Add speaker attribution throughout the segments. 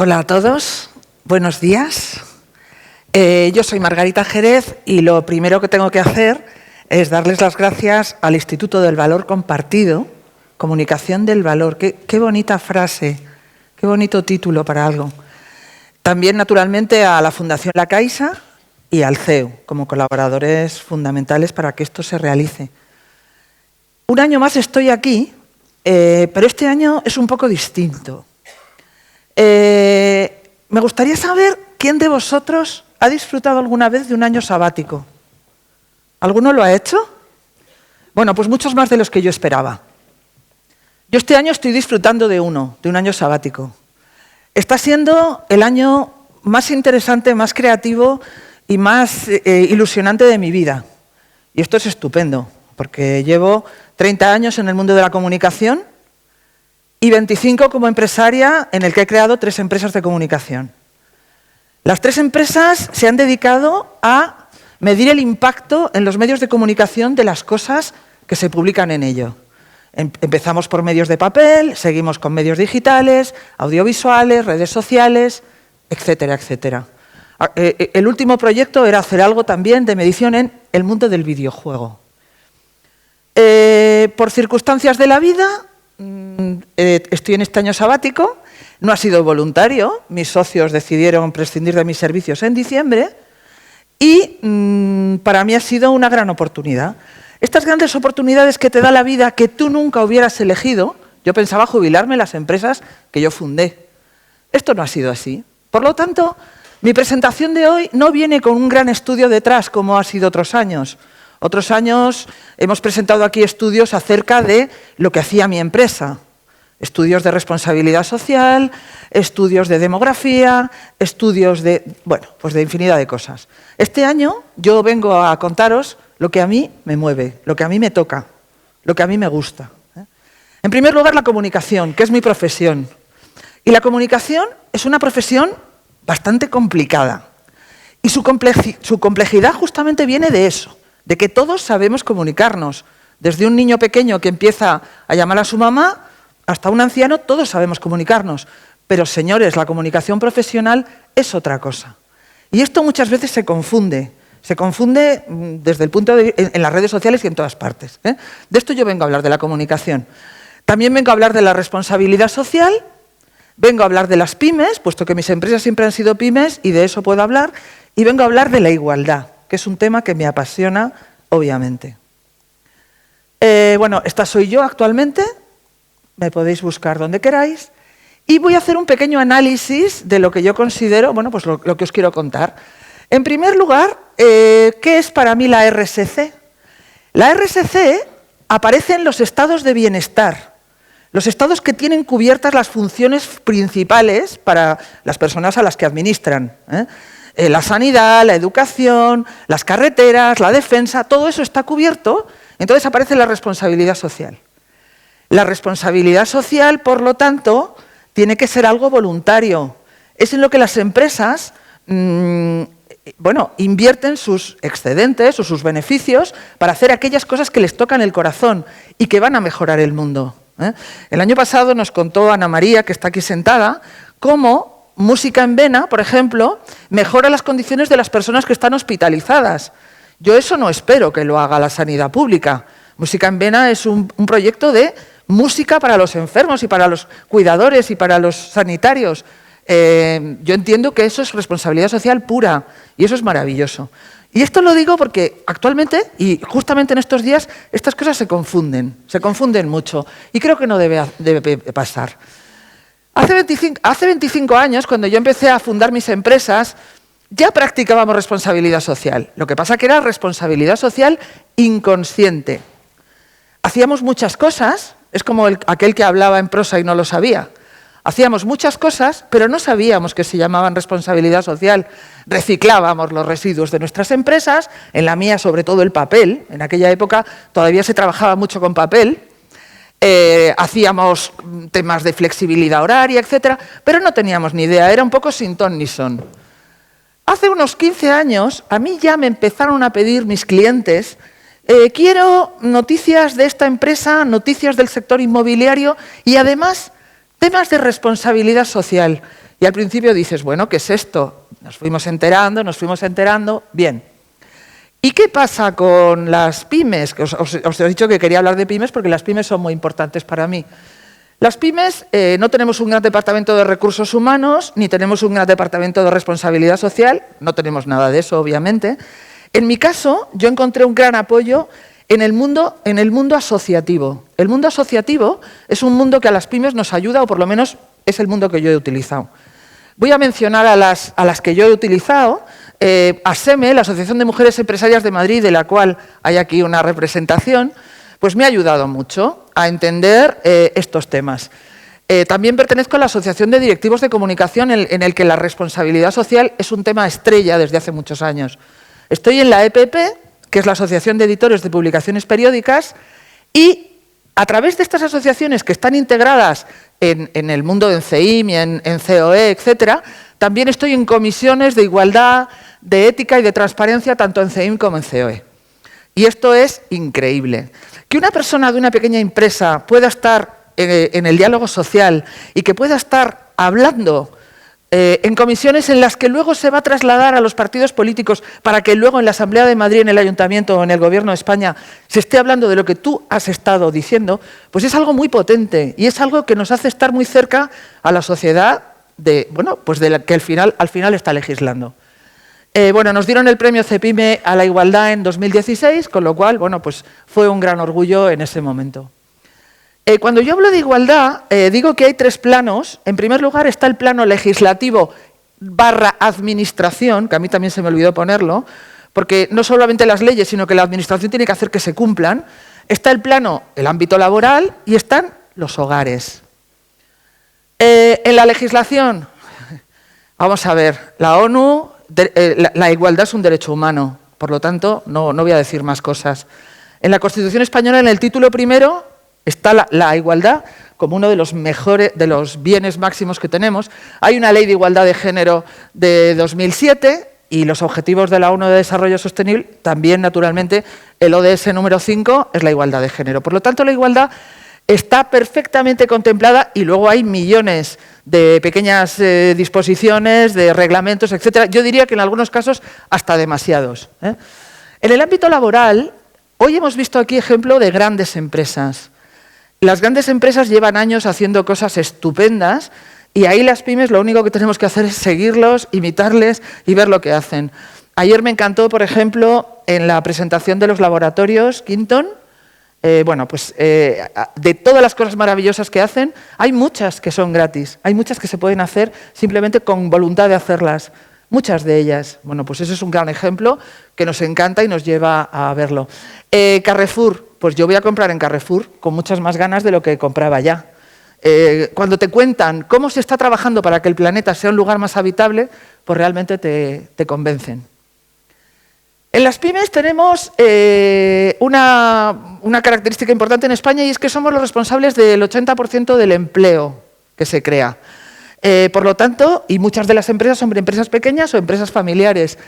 Speaker 1: Hola a todos, buenos días. Yo soy Margarita Jerez y lo primero que tengo que hacer es darles las gracias al Instituto del Valor Compartido, Comunicación del Valor. Qué bonita frase, qué bonito título para algo. También, naturalmente, a la Fundación La Caixa y al CEU, como colaboradores fundamentales para que esto se realice. Un año más estoy aquí, pero este año es un poco distinto. Me gustaría saber quién de vosotros ha disfrutado alguna vez de un año sabático. ¿Alguno lo ha hecho? Bueno, pues muchos más de los que yo esperaba. Yo este año estoy disfrutando de un año sabático. Está siendo el año más interesante, más creativo y más ilusionante de mi vida. Y esto es estupendo, porque llevo 30 años en el mundo de la comunicación y 25 como empresaria, en el que he creado 3 empresas de comunicación. Las 3 empresas se han dedicado a medir el impacto en los medios de comunicación de las cosas que se publican en ello. Empezamos por medios de papel, seguimos con medios digitales, audiovisuales, redes sociales, etcétera, etcétera. El último proyecto era hacer algo también de medición en el mundo del videojuego. Por circunstancias de la vida, estoy en este año sabático, no ha sido voluntario, mis socios decidieron prescindir de mis servicios en diciembre y para mí ha sido una gran oportunidad. Estas grandes oportunidades que te da la vida que tú nunca hubieras elegido, yo pensaba jubilarme en las empresas que yo fundé. Esto no ha sido así. Por lo tanto, mi presentación de hoy no viene con un gran estudio detrás como ha sido otros años. Otros años hemos presentado aquí estudios acerca de lo que hacía mi empresa. Estudios de responsabilidad social, estudios de demografía, estudios de, bueno, pues de infinidad de cosas. Este año yo vengo a contaros lo que a mí me mueve, lo que a mí me toca, lo que a mí me gusta. En primer lugar, la comunicación, que es mi profesión. Y la comunicación es una profesión bastante complicada. Y su complejidad justamente viene de eso, de que todos sabemos comunicarnos. Desde un niño pequeño que empieza a llamar a su mamá hasta un anciano, todos sabemos comunicarnos. Pero, señores, la comunicación profesional es otra cosa. Y esto muchas veces se confunde. Se confunde desde el punto de vista en las redes sociales y en todas partes. De esto yo vengo a hablar, de la comunicación. También vengo a hablar de la responsabilidad social, vengo a hablar de las pymes, puesto que mis empresas siempre han sido pymes y de eso puedo hablar, y vengo a hablar de la igualdad, que es un tema que me apasiona, obviamente. Bueno, esta soy yo actualmente, me podéis buscar donde queráis, y voy a hacer un pequeño análisis de lo que yo considero, bueno, pues lo que os quiero contar. En primer lugar, ¿qué es para mí la RSC? La RSC aparece en los estados de bienestar, los estados que tienen cubiertas las funciones principales para las personas a las que administran. La sanidad, la educación, las carreteras, la defensa, todo eso está cubierto, entonces aparece la responsabilidad social. La responsabilidad social, por lo tanto, tiene que ser algo voluntario. Es en lo que las empresas invierten sus excedentes o sus beneficios para hacer aquellas cosas que les tocan el corazón y que van a mejorar el mundo. El año pasado nos contó Ana María, que está aquí sentada, cómo Música en Vena, por ejemplo, mejora las condiciones de las personas que están hospitalizadas. Yo eso no espero que lo haga la sanidad pública. Música en Vena es un proyecto de música para los enfermos y para los cuidadores y para los sanitarios. Yo entiendo que eso es responsabilidad social pura y eso es maravilloso. Y esto lo digo porque actualmente, y justamente en estos días, estas cosas se confunden mucho y creo que no debe pasar. Hace 25 años, cuando yo empecé a fundar mis empresas, ya practicábamos responsabilidad social. Lo que pasa que era responsabilidad social inconsciente. Hacíamos muchas cosas, es como aquel que hablaba en prosa y no lo sabía. Hacíamos muchas cosas, pero no sabíamos que se llamaban responsabilidad social. Reciclábamos los residuos de nuestras empresas, en la mía sobre todo el papel, en aquella época todavía se trabajaba mucho con papel, hacíamos temas de flexibilidad horaria, etcétera, pero no teníamos ni idea, era un poco sin ton ni son. Hace unos 15 años, a mí ya me empezaron a pedir mis clientes, quiero noticias de esta empresa, noticias del sector inmobiliario y además temas de responsabilidad social. Y al principio dices, bueno, ¿qué es esto? Nos fuimos enterando, bien. ¿Y qué pasa con las pymes? Que os he dicho que quería hablar de pymes porque las pymes son muy importantes para mí. Las pymes no tenemos un gran departamento de recursos humanos, ni tenemos un gran departamento de responsabilidad social, no tenemos nada de eso, obviamente. En mi caso, yo encontré un gran apoyo en el mundo asociativo. El mundo asociativo es un mundo que a las pymes nos ayuda, o por lo menos es el mundo que yo he utilizado. Voy a mencionar a las que yo he utilizado. ASEME, la Asociación de Mujeres Empresarias de Madrid, de la cual hay aquí una representación, pues me ha ayudado mucho a entender estos temas. También pertenezco a la Asociación de Directivos de Comunicación, en el que la responsabilidad social es un tema estrella desde hace muchos años. Estoy en la EPP, que es la Asociación de Editores de Publicaciones Periódicas, y a través de estas asociaciones que están integradas en el mundo de CEIM y en COE, etcétera, también estoy en comisiones de igualdad, de ética y de transparencia, tanto en CEIM como en COE. Y esto es increíble. Que una persona de una pequeña empresa pueda estar en el diálogo social y que pueda estar hablando en comisiones en las que luego se va a trasladar a los partidos políticos para que luego en la Asamblea de Madrid, en el Ayuntamiento o en el Gobierno de España se esté hablando de lo que tú has estado diciendo, pues es algo muy potente y es algo que nos hace estar muy cerca a la sociedad de la que al final está legislando. Nos dieron el premio CEPIME a la igualdad en 2016, con lo cual, pues fue un gran orgullo en ese momento. Cuando yo hablo de igualdad, digo que hay tres planos. En primer lugar está el plano legislativo / administración, que a mí también se me olvidó ponerlo, porque no solamente las leyes, sino que la administración tiene que hacer que se cumplan. Está el ámbito laboral y están los hogares. En la legislación, vamos a ver, la ONU, la igualdad es un derecho humano, por lo tanto, no voy a decir más cosas. En la Constitución española, en el título primero, está la igualdad como uno de los bienes máximos que tenemos. Hay una ley de igualdad de género de 2007 y los objetivos de la ONU de Desarrollo Sostenible, también naturalmente el ODS número 5 es la igualdad de género. Por lo tanto, la igualdad está perfectamente contemplada y luego hay millones de pequeñas disposiciones, de reglamentos, etcétera. Yo diría que en algunos casos hasta demasiados. En el ámbito laboral, hoy hemos visto aquí ejemplo de grandes empresas. Las grandes empresas llevan años haciendo cosas estupendas y ahí las pymes lo único que tenemos que hacer es seguirlos, imitarles y ver lo que hacen. Ayer me encantó, por ejemplo, en la presentación de los laboratorios Quinton, de todas las cosas maravillosas que hacen, hay muchas que son gratis, hay muchas que se pueden hacer simplemente con voluntad de hacerlas. Muchas de ellas. Pues ese es un gran ejemplo que nos encanta y nos lleva a verlo. Carrefour, pues yo voy a comprar en Carrefour con muchas más ganas de lo que compraba ya. Cuando te cuentan cómo se está trabajando para que el planeta sea un lugar más habitable, pues realmente te convencen. En las pymes tenemos una característica importante en España y es que somos los responsables del 80% del empleo que se crea. Por lo tanto, y muchas de las empresas son empresas pequeñas o empresas familiares.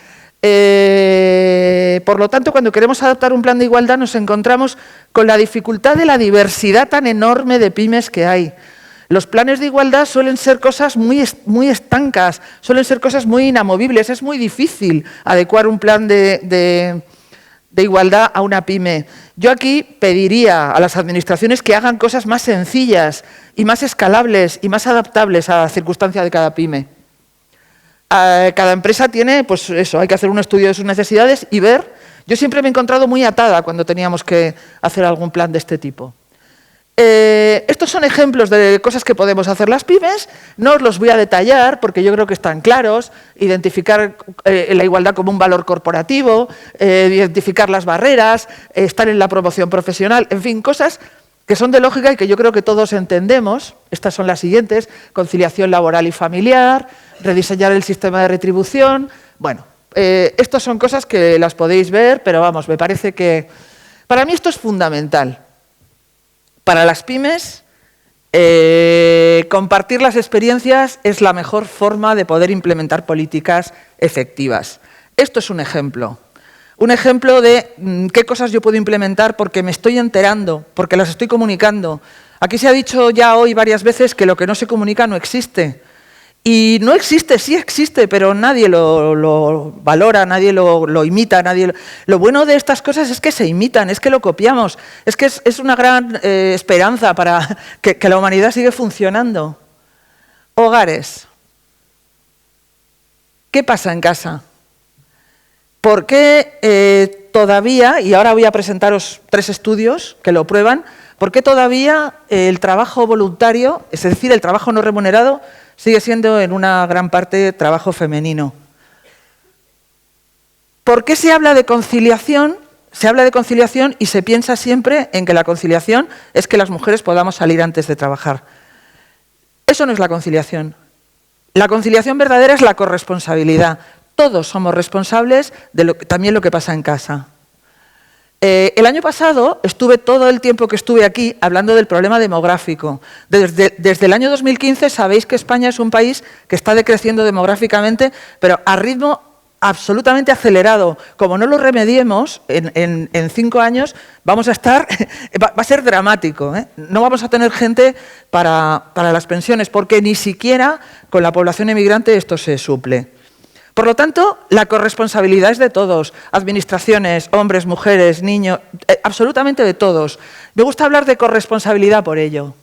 Speaker 1: Por lo tanto, cuando queremos adoptar un plan de igualdad nos encontramos con la dificultad de la diversidad tan enorme de pymes que hay. Los planes de igualdad suelen ser cosas muy estancas, suelen ser cosas muy inamovibles. Es muy difícil adecuar un plan de igualdad a una pyme. Yo aquí pediría a las administraciones que hagan cosas más sencillas y más escalables y más adaptables a la circunstancia de cada pyme. Cada empresa tiene, pues eso, hay que hacer un estudio de sus necesidades y ver. Yo siempre me he encontrado muy atada cuando teníamos que hacer algún plan de este tipo. Estos son ejemplos de cosas que podemos hacer las pymes. No os los voy a detallar porque yo creo que están claros. Identificar la igualdad como un valor corporativo, identificar las barreras, estar en la promoción profesional, en fin, cosas que son de lógica y que yo creo que todos entendemos. Estas son las siguientes: conciliación laboral y familiar, rediseñar el sistema de retribución. Estas son cosas que las podéis ver, pero me parece que para mí esto es fundamental. Para las pymes, compartir las experiencias es la mejor forma de poder implementar políticas efectivas. Esto es un ejemplo de qué cosas yo puedo implementar porque me estoy enterando, porque las estoy comunicando. Aquí se ha dicho ya hoy varias veces que lo que no se comunica no existe. Y no existe, sí existe, pero nadie lo valora, nadie lo imita, Lo bueno de estas cosas es que se imitan, es que lo copiamos, es que es una gran esperanza para que la humanidad siga funcionando. Hogares. ¿Qué pasa en casa? ¿Por qué todavía, y ahora voy a presentaros 3 estudios que lo prueban, por qué todavía el trabajo voluntario, es decir, el trabajo no remunerado, sigue siendo en una gran parte trabajo femenino? ¿Por qué se habla de conciliación? Se habla de conciliación y se piensa siempre en que la conciliación es que las mujeres podamos salir antes de trabajar. Eso no es la conciliación. La conciliación verdadera es la corresponsabilidad. Todos somos responsables de también lo que pasa en casa. El año pasado estuve todo el tiempo que estuve aquí hablando del problema demográfico. Desde el año 2015 sabéis que España es un país que está decreciendo demográficamente, pero a ritmo absolutamente acelerado. Como no lo remediemos, en 5 años vamos a estar, va a ser dramático, ¿eh? No vamos a tener gente para las pensiones, porque ni siquiera con la población emigrante esto se suple. Por lo tanto, la corresponsabilidad es de todos, administraciones, hombres, mujeres, niños, absolutamente de todos. Me gusta hablar de corresponsabilidad por ello.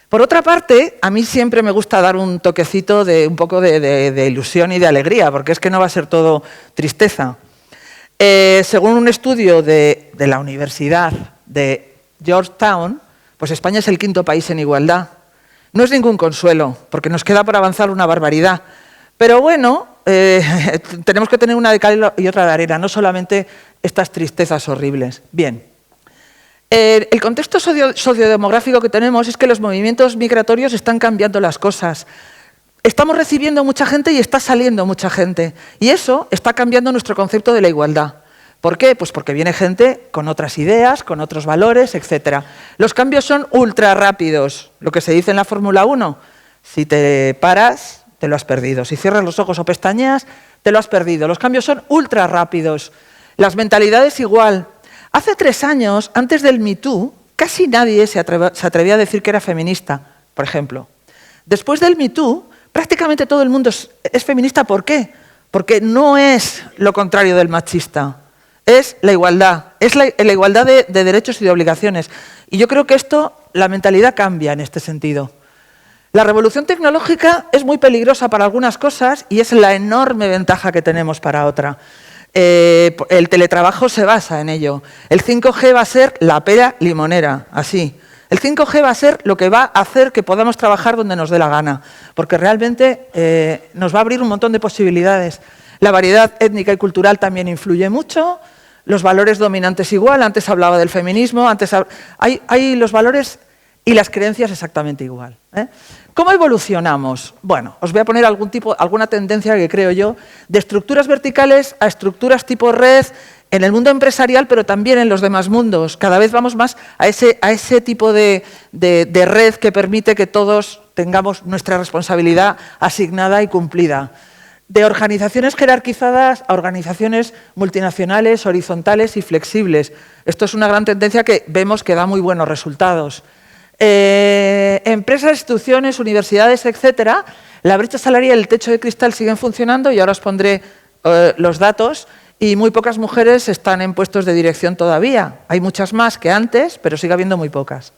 Speaker 1: Por otra parte, a mí siempre me gusta dar un toquecito de un poco de ilusión y de alegría, porque es que no va a ser todo tristeza. Según un estudio de la Universidad de Georgetown, pues España es el 5º país en igualdad. No es ningún consuelo, porque nos queda por avanzar una barbaridad. Pero bueno, tenemos que tener una de cal y otra de arena, no solamente estas tristezas horribles. Bien, el contexto sociodemográfico que tenemos es que los movimientos migratorios están cambiando las cosas. Estamos recibiendo mucha gente y está saliendo mucha gente. Y eso está cambiando nuestro concepto de la igualdad. ¿Por qué? Pues porque viene gente con otras ideas, con otros valores, etc. Los cambios son ultra rápidos. Lo que se dice en la Fórmula 1, si te paras, te lo has perdido. Si cierras los ojos o pestañeas, te lo has perdido. Los cambios son ultra rápidos. Las mentalidades igual. Hace 3 años, antes del Me Too, casi nadie se atrevía a decir que era feminista, por ejemplo. Después del Me Too, prácticamente todo el mundo es feminista. ¿Por qué? Porque no es lo contrario del machista. Es la igualdad. Es la igualdad de derechos y de obligaciones. Y yo creo que esto, la mentalidad cambia en este sentido. La revolución tecnológica es muy peligrosa para algunas cosas y es la enorme ventaja que tenemos para otra. El teletrabajo se basa en ello. El 5G va a ser la pera limonera, así. El 5G va a ser lo que va a hacer que podamos trabajar donde nos dé la gana, porque realmente nos va a abrir un montón de posibilidades. La variedad étnica y cultural también influye mucho, los valores dominantes igual, antes hablaba del feminismo, hay los valores y las creencias exactamente igual, ¿eh? ¿Cómo evolucionamos? Bueno, os voy a poner alguna tendencia que creo yo, de estructuras verticales a estructuras tipo red en el mundo empresarial, pero también en los demás mundos. Cada vez vamos más a ese tipo de red que permite que todos tengamos nuestra responsabilidad asignada y cumplida. De organizaciones jerarquizadas a organizaciones multinacionales, horizontales y flexibles. Esto es una gran tendencia que vemos que da muy buenos resultados. Empresas, instituciones, universidades, etcétera, la brecha salarial y el techo de cristal siguen funcionando y ahora os pondré los datos y muy pocas mujeres están en puestos de dirección todavía. Hay muchas más que antes, pero sigue habiendo muy pocas.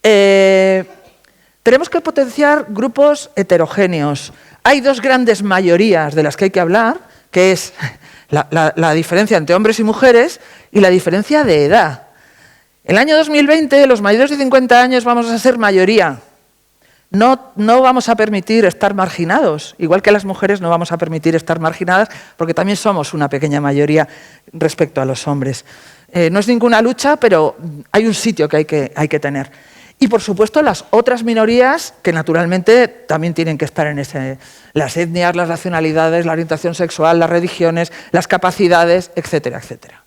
Speaker 1: Tenemos que potenciar grupos heterogéneos. Hay 2 grandes mayorías de las que hay que hablar, que es la diferencia entre hombres y mujeres y la diferencia de edad. En el año 2020, los mayores de 50 años vamos a ser mayoría. No vamos a permitir estar marginados, igual que las mujeres no vamos a permitir estar marginadas, porque también somos una pequeña mayoría respecto a los hombres. No es ninguna lucha, pero hay un sitio que hay que tener. Y, por supuesto, las otras minorías que, naturalmente, también tienen que estar en las etnias, las nacionalidades, la orientación sexual, las religiones, las capacidades, etcétera, etcétera.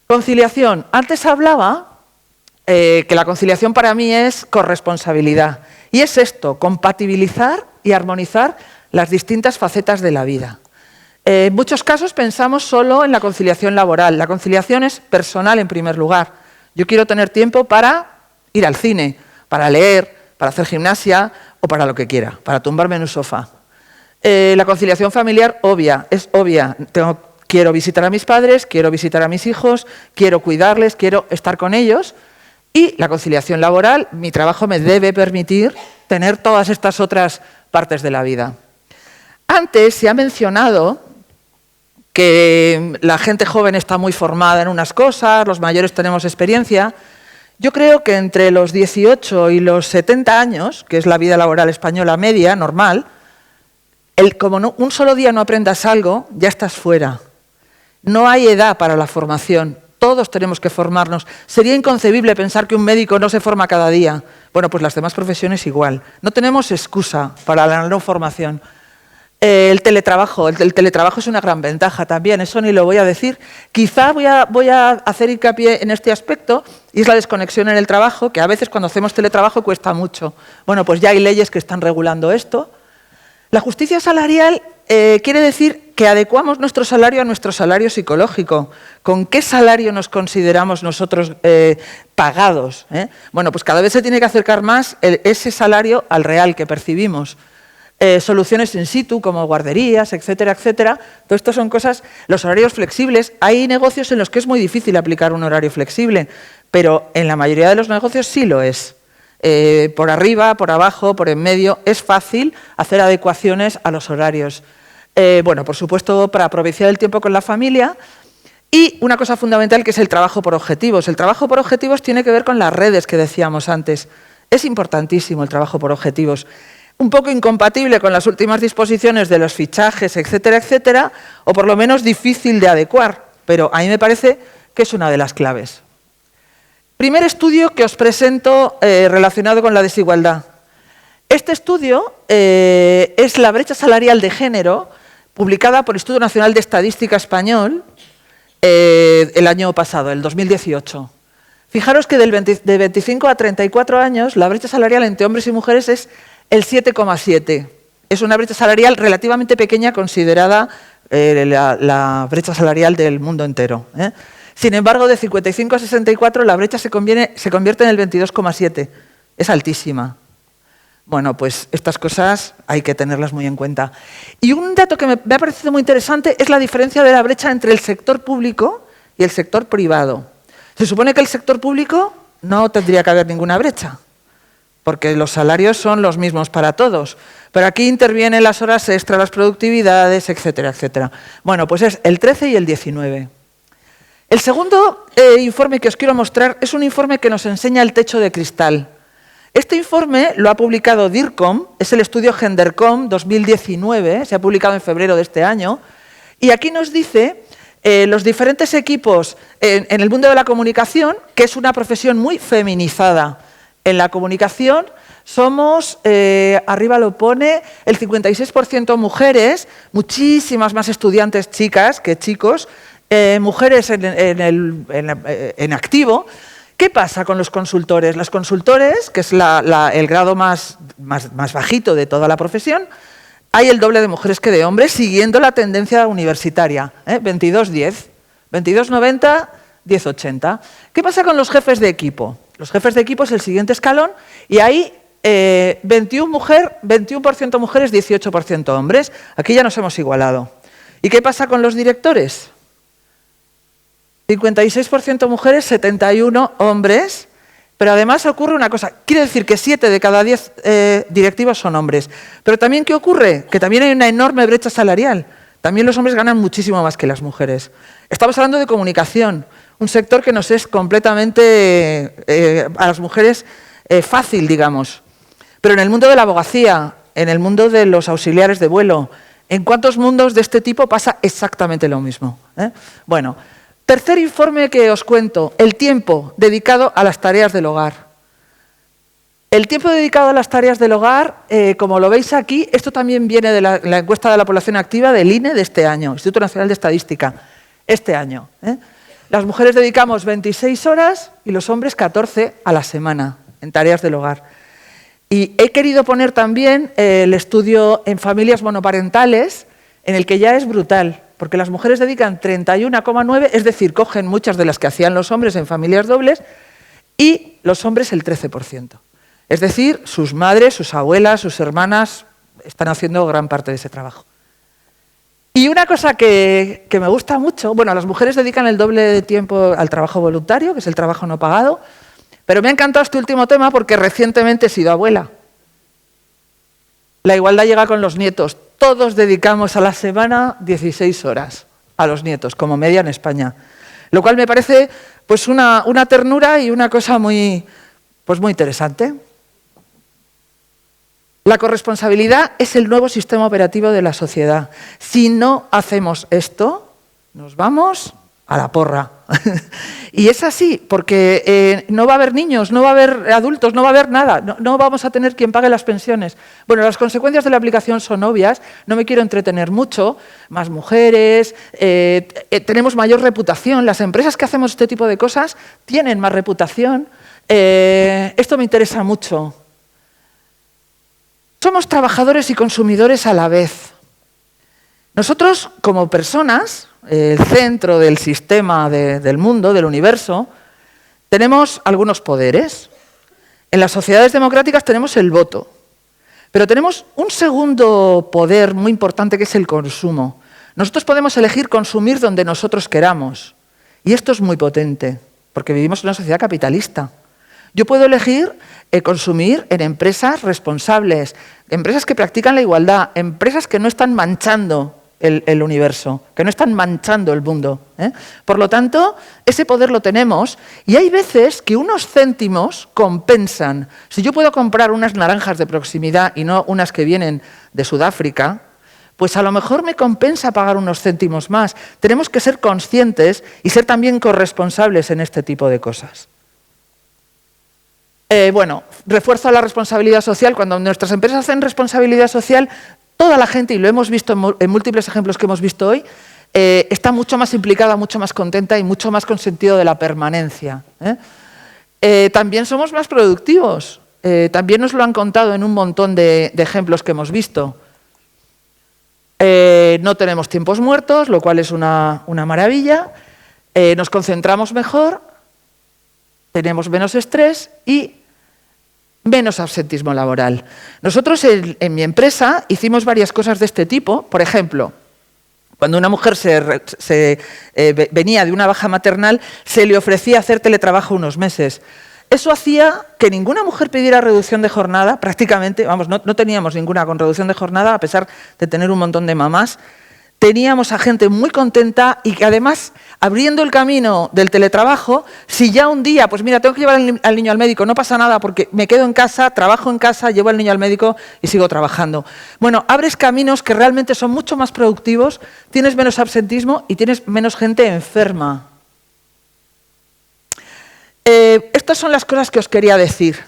Speaker 1: Conciliación. Antes hablaba que la conciliación para mí es corresponsabilidad. Y es esto, compatibilizar y armonizar las distintas facetas de la vida. En muchos casos pensamos solo en la conciliación laboral. La conciliación es personal en primer lugar. Yo quiero tener tiempo para ir al cine, para leer, para hacer gimnasia o para lo que quiera, para tumbarme en un sofá. La conciliación familiar es obvia. Quiero visitar a mis padres, quiero visitar a mis hijos, quiero cuidarles, quiero estar con ellos. Y la conciliación laboral, mi trabajo me debe permitir tener todas estas otras partes de la vida. Antes se ha mencionado que la gente joven está muy formada en unas cosas, los mayores tenemos experiencia. Yo creo que entre los 18 y los 70 años, que es la vida laboral española media, normal, como un solo día no aprendas algo, ya estás fuera. No hay edad para la formación. Todos tenemos que formarnos. Sería inconcebible pensar que un médico no se forma cada día. Bueno, pues las demás profesiones igual. No tenemos excusa para la no formación. El teletrabajo es una gran ventaja también, eso ni lo voy a decir. Quizá voy a hacer hincapié en este aspecto, y es la desconexión en el trabajo, que a veces cuando hacemos teletrabajo cuesta mucho. Bueno, pues ya hay leyes que están regulando esto. La justicia salarial quiere decir que adecuamos nuestro salario a nuestro salario psicológico. ¿Con qué salario nos consideramos nosotros pagados? Bueno, pues cada vez se tiene que acercar más ese salario al real que percibimos. Soluciones in situ, como guarderías, etcétera, etcétera. Todo esto son cosas, los horarios flexibles. Hay negocios en los que es muy difícil aplicar un horario flexible, pero en la mayoría de los negocios sí lo es. Por arriba, por abajo, por en medio, es fácil hacer adecuaciones a los horarios. Bueno, por supuesto, para aprovechar el tiempo con la familia. Y una cosa fundamental que es el trabajo por objetivos. El trabajo por objetivos tiene que ver con las redes que decíamos antes. Es importantísimo el trabajo por objetivos. Un poco incompatible con las últimas disposiciones de los fichajes, etcétera, etcétera, o por lo menos difícil de adecuar, pero a mí me parece que es una de las claves. Primer estudio que os presento relacionado con la desigualdad. Este estudio es la brecha salarial de género, publicada por el Instituto Nacional de Estadística Español el año pasado, el 2018. Fijaros que de 25 a 34 años la brecha salarial entre hombres y mujeres es el 7,7. Es una brecha salarial relativamente pequeña considerada la brecha salarial del mundo entero. Sin embargo, de 55 a 64 la brecha se convierte en el 22,7. Es altísima. Bueno, pues estas cosas hay que tenerlas muy en cuenta. Y un dato que me ha parecido muy interesante es la diferencia de la brecha entre el sector público y el sector privado. Se supone que el sector público no tendría que haber ninguna brecha, porque los salarios son los mismos para todos. Pero aquí intervienen las horas extra, las productividades, etcétera, etcétera. Bueno, pues es el 13 y el 19. El segundo informe que os quiero mostrar es un informe que nos enseña el techo de cristal. Este informe lo ha publicado DIRCOM, es el estudio GenderCom 2019, se ha publicado en febrero de este año, y aquí nos dice los diferentes equipos en el mundo de la comunicación, que es una profesión muy feminizada. En la comunicación somos, arriba lo pone, el 56% mujeres, muchísimas más estudiantes chicas que chicos, mujeres en activo. ¿Qué pasa con los consultores? Los consultores, que es el grado más bajito de toda la profesión, hay el doble de mujeres que de hombres, siguiendo la tendencia universitaria, 22-10, 22-90, 10-80. ¿Qué pasa con los jefes de equipo? Los jefes de equipo es el siguiente escalón y ahí 21% mujeres, 18% hombres. Aquí ya nos hemos igualado. ¿Y qué pasa con los directores? 56% mujeres, 71 hombres, pero además ocurre una cosa. Quiere decir que 7 de cada 10 directivos son hombres. Pero también, ¿qué ocurre? Que también hay una enorme brecha salarial. También los hombres ganan muchísimo más que las mujeres. Estamos hablando de comunicación, un sector que nos es completamente, a las mujeres, fácil, digamos. Pero en el mundo de la abogacía, en el mundo de los auxiliares de vuelo, ¿en cuántos mundos de este tipo pasa exactamente lo mismo? Bueno, tercer informe que os cuento, el tiempo dedicado a las tareas del hogar. El tiempo dedicado a las tareas del hogar, como lo veis aquí, esto también viene de la encuesta de la población activa del INE de este año, Instituto Nacional de Estadística, este año. Las mujeres dedicamos 26 horas y los hombres 14 a la semana en tareas del hogar. Y he querido poner también el estudio en familias monoparentales, en el que ya es brutal, porque las mujeres dedican 31,9, es decir, cogen muchas de las que hacían los hombres en familias dobles, y los hombres el 13%. Es decir, sus madres, sus abuelas, sus hermanas están haciendo gran parte de ese trabajo. Y una cosa que me gusta mucho, bueno, las mujeres dedican el doble de tiempo al trabajo voluntario, que es el trabajo no pagado, pero me ha encantado este último tema porque recientemente he sido abuela. La igualdad llega con los nietos. Todos dedicamos a la semana 16 horas a los nietos, como media en España. Lo cual me parece pues una ternura y una cosa muy interesante. La corresponsabilidad es el nuevo sistema operativo de la sociedad. Si no hacemos esto, nos vamos a la porra. Y es así, porque no va a haber niños, no va a haber adultos, no va a haber nada, no vamos a tener quien pague las pensiones. Bueno, las consecuencias de la aplicación son obvias, no me quiero entretener mucho, más mujeres, tenemos mayor reputación, las empresas que hacemos este tipo de cosas tienen más reputación. Esto me interesa mucho. Somos trabajadores y consumidores a la vez. Nosotros, como personas, el centro del sistema del mundo, del universo, tenemos algunos poderes. En las sociedades democráticas tenemos el voto, pero tenemos un segundo poder muy importante que es el consumo. Nosotros podemos elegir consumir donde nosotros queramos, y esto es muy potente, porque vivimos en una sociedad capitalista. Yo puedo elegir consumir en empresas responsables, empresas que practican la igualdad, empresas que no están manchando el universo, que no están manchando el mundo. Por lo tanto, ese poder lo tenemos y hay veces que unos céntimos compensan. Si yo puedo comprar unas naranjas de proximidad y no unas que vienen de Sudáfrica, pues a lo mejor me compensa pagar unos céntimos más. Tenemos que ser conscientes y ser también corresponsables en este tipo de cosas. Bueno, refuerzo la responsabilidad social. Cuando nuestras empresas hacen responsabilidad social, toda la gente, y lo hemos visto en múltiples ejemplos que hemos visto hoy, está mucho más implicada, mucho más contenta y mucho más con sentido de la permanencia. También somos más productivos. También nos lo han contado en un montón de ejemplos que hemos visto. No tenemos tiempos muertos, lo cual es una maravilla. Nos concentramos mejor, tenemos menos estrés y menos absentismo laboral. Nosotros en mi empresa hicimos varias cosas de este tipo. Por ejemplo, cuando una mujer venía de una baja maternal, se le ofrecía hacer teletrabajo unos meses. Eso hacía que ninguna mujer pidiera reducción de jornada, prácticamente, vamos, no teníamos ninguna con reducción de jornada, a pesar de tener un montón de mamás. Teníamos a gente muy contenta y que además, abriendo el camino del teletrabajo, si ya un día, pues mira, tengo que llevar al niño al médico, no pasa nada porque me quedo en casa, trabajo en casa, llevo al niño al médico y sigo trabajando. Bueno, abres caminos que realmente son mucho más productivos, tienes menos absentismo y tienes menos gente enferma. Estas son las cosas que os quería decir.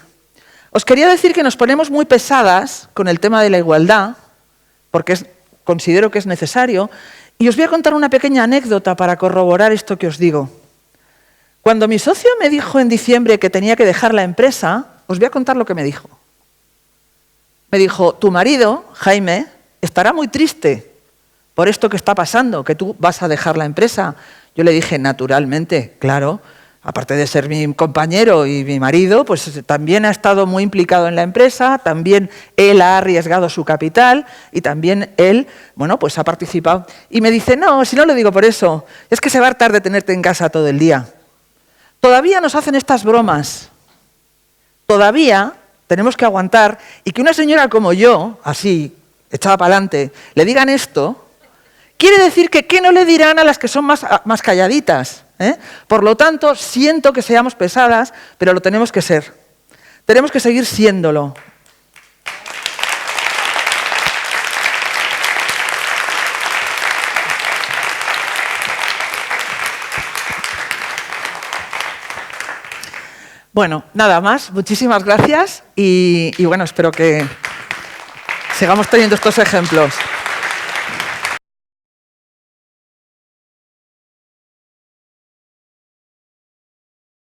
Speaker 1: Os quería decir que nos ponemos muy pesadas con el tema de la igualdad, porque considero que es necesario, y os voy a contar una pequeña anécdota para corroborar esto que os digo. Cuando mi socio me dijo en diciembre que tenía que dejar la empresa, os voy a contar lo que me dijo. Me dijo, tu marido, Jaime, estará muy triste por esto que está pasando, que tú vas a dejar la empresa. Yo le dije, naturalmente, claro. Aparte de ser mi compañero y mi marido, pues también ha estado muy implicado en la empresa, también él ha arriesgado su capital y también él, bueno, pues ha participado. Y me dice, no, si no lo digo por eso, es que se va a hartar de tenerte en casa todo el día. Todavía nos hacen estas bromas. Todavía tenemos que aguantar y que una señora como yo, así, echada para adelante, le digan esto, quiere decir que ¿qué no le dirán a las que son más calladitas? Por lo tanto, siento que seamos pesadas, pero lo tenemos que ser. Tenemos que seguir siéndolo. Bueno, nada más. Muchísimas gracias y bueno, espero que sigamos teniendo estos ejemplos.